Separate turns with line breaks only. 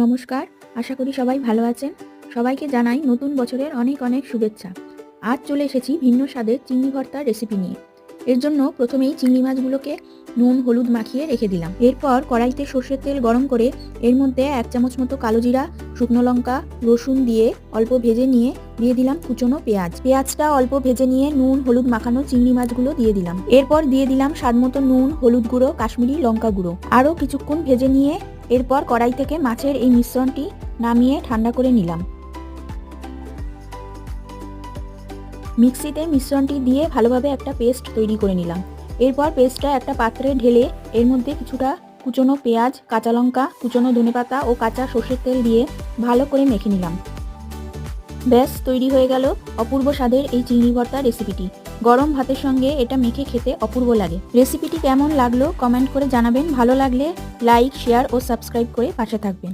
নমস্কার, আশা করি সবাই ভালো আছেন। সবাইকে জানাই নতুন বছরের অনেক অনেক শুভেচ্ছা। আজ চলে এসেছি ভিন্ন স্বাদের চিংড়ি ভর্তার রেসিপি নিয়ে। এর জন্য প্রথমেই চিংড়ি মাছগুলোকে নুন হলুদ মাখিয়ে রেখে দিলাম। এরপর কড়াইতে সর্ষের তেল গরম করে এর মধ্যে 1 চামচ মতো কালো জিরা, শুকনো লঙ্কা, রসুন দিয়ে অল্প ভেজে নিয়ে দিয়ে দিলাম কুচনো পেঁয়াজ। পেঁয়াজটা অল্প ভেজে নিয়ে নুন হলুদ মাখানো চিংড়ি মাছগুলো দিয়ে দিলাম। এরপর দিয়ে দিলাম স্বাদমতো নুন, হলুদ গুঁড়ো, কাশ্মীরি লঙ্কা গুঁড়ো। আরও কিছুক্ষণ ভেজে নিয়ে এরপর কড়াই থেকে মাছের এই মিশ্রণটি নামিয়ে ঠান্ডা করে নিলাম। মিক্সিতে মিশ্রণটি দিয়ে ভালোভাবে একটা পেস্ট তৈরি করে নিলাম। এরপর পেস্টটা একটা পাত্রে ঢেলে এর মধ্যে কিছুটা কুচনো পেঁয়াজ, কাঁচা লঙ্কা, কুচনো ধনেপাতা ও কাঁচা সর্ষের তেল দিয়ে ভালো করে মেখে নিলাম। ব্যাস তৈরি হয়ে গেল অপূর্ব স্বাদের এই চিংড়ি ভর্তা রেসিপিটি। গরম ভাতের সঙ্গে এটা মেখে খেতে অপূর্ব লাগে। রেসিপিটি কেমন লাগলো কমেন্ট করে জানাবেন। ভালো লাগলে লাইক, শেয়ার ও সাবস্ক্রাইব করে পাশে থাকবেন।